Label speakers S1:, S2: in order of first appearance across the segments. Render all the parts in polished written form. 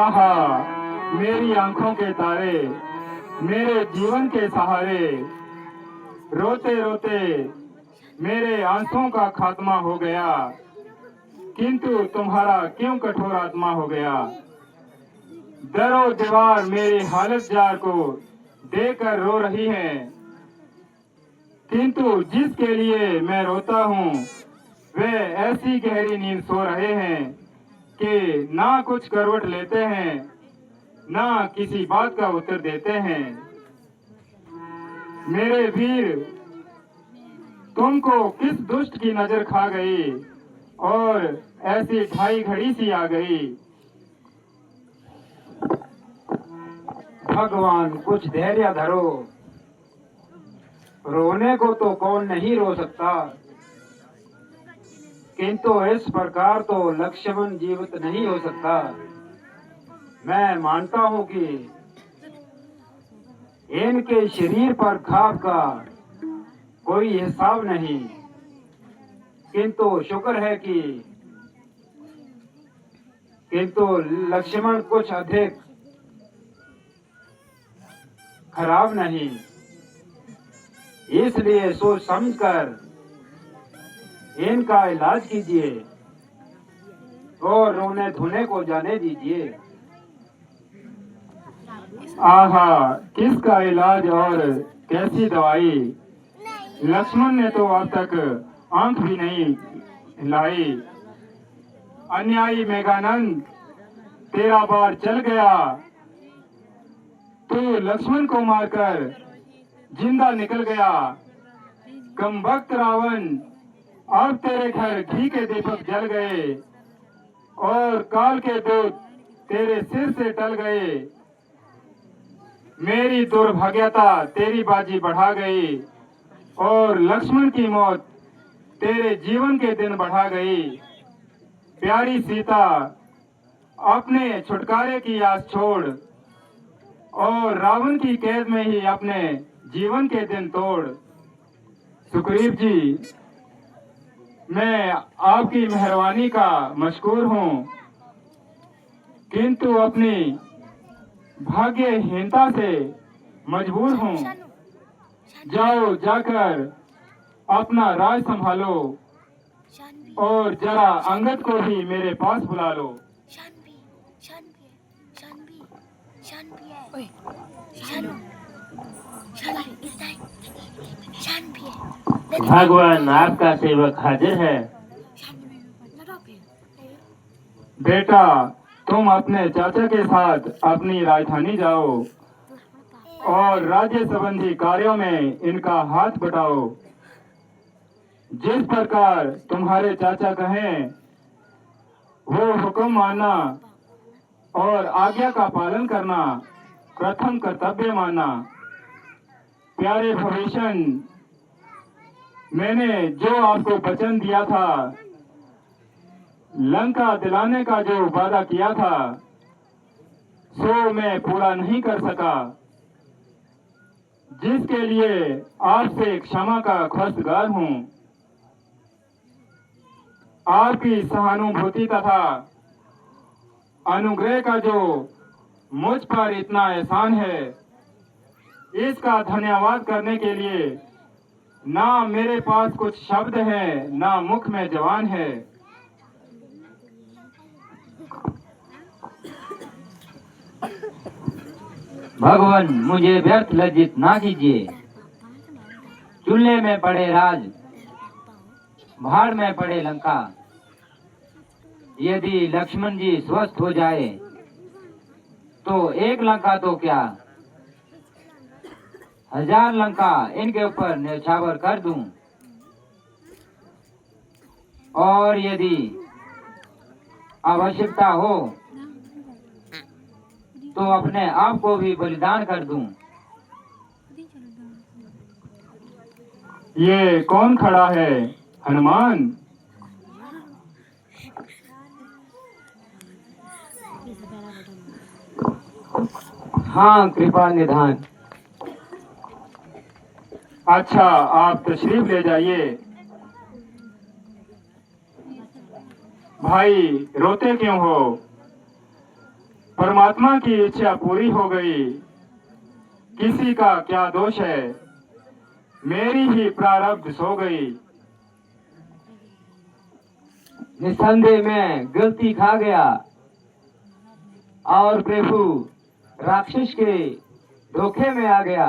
S1: आहा, मेरी आंखों के तारे, मेरे जीवन के सहारे, रोते रोते मेरे आंसुओं का खात्मा हो गया, किंतु तुम्हारा क्यों कठोर आत्मा हो गया। दरो दीवार मेरी हालत जार को देकर रो रही है, किंतु जिसके लिए मैं रोता हूँ वे ऐसी गहरी नींद सो रहे हैं कि ना कुछ करवट लेते हैं, ना किसी बात का उत्तर देते हैं। मेरे वीर, तुमको किस दुष्ट की नजर खा गई और ऐसी ढाई घड़ी सी आ गई।
S2: भगवान कुछ धैर्य धरो, रोने को तो कौन नहीं रो सकता, किंतु इस प्रकार तो लक्ष्मण जीवित नहीं हो सकता। मैं मानता हूँ कि इनके शरीर पर खाप का कोई हिसाब नहीं, किंतु शुक्र है कि लक्ष्मण कुछ अधिक खराब नहीं, इसलिए सोच समझकर इनका इलाज कीजिए और रोने धोने को जाने दीजिए।
S1: आहा, किसका इलाज और कैसी दवाई। लक्ष्मण ने तो अब तक आंख भी नहीं हिलाई। अन्यायी मेघानंद, तेरा बार चल गया। तू लक्ष्मण को मारकर जिंदा निकल गया। कमबख्त रावण, अब तेरे घर घी के दीपक जल गए और काल के दूत तेरे सिर से टल गए। मेरी दुर्भाग्यता तेरी बाजी बढ़ा गई और लक्ष्मण की मौत तेरे जीवन के दिन बढ़ा गई। प्यारी सीता, अपने छुटकारे की आस छोड़ और रावण की कैद में ही अपने जीवन के दिन तोड़। सुग्रीव जी, मैं आपकी मेहरबानी का मशकूर हूँ, किंतु अपनी भाग्यहीनता से मजबूर हूँ। जाओ, जाकर अपना राज संभालो और जरा अंगद को भी मेरे पास बुला लो।
S3: भगवान, आपका सेवक हाजिर है।
S1: बेटा, तुम अपने चाचा के साथ अपनी राजधानी जाओ और राज्य संबंधी कार्यों में इनका हाथ बटाओ। जिस प्रकार तुम्हारे चाचा कहें वो हुक्म मानना और आज्ञा का पालन करना प्रथम कर्तव्य मानना। प्यारे भविष्यन, मैंने जो आपको वचन दिया था, लंका दिलाने का जो वादा किया था, सो मैं पूरा नहीं कर सका, जिसके लिए आपसे क्षमा का ख्वास्तगार हूँ। आपकी सहानुभूति तथा अनुग्रह का जो मुझ पर इतना एहसान है, इसका धन्यवाद करने के लिए ना मेरे पास कुछ शब्द है, ना मुख में जवान है।
S2: भगवान, मुझे व्यर्थ लज्जित ना कीजिए। चूल्हे में पड़े राज, भाड़ में पड़े लंका। यदि लक्ष्मण जी स्वस्थ हो जाए तो एक लंका तो क्या, 1000 लंका इनके ऊपर न्यौछावर कर दूं। और यदि आवश्यकता हो तो अपने आप को भी बलिदान कर दूं।
S1: ये कौन खड़ा है? हनुमान?
S2: हाँ, कृपा निधान।
S1: अच्छा, आप तशरीफ ले जाइए। भाई, रोते क्यों हो? परमात्मा की इच्छा पूरी हो गई, किसी का क्या दोष है, मेरी ही प्रारब्ध सो गई।
S2: निस्संदेह मैं गलती खा गया और प्रभु राक्षस के धोखे में आ गया।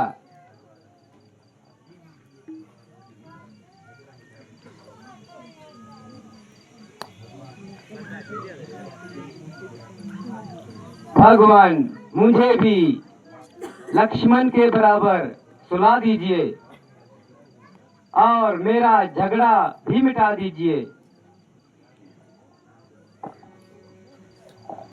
S2: भगवान मुझे भी लक्ष्मण के बराबर सुला दीजिए और मेरा झगड़ा भी मिटा दीजिए।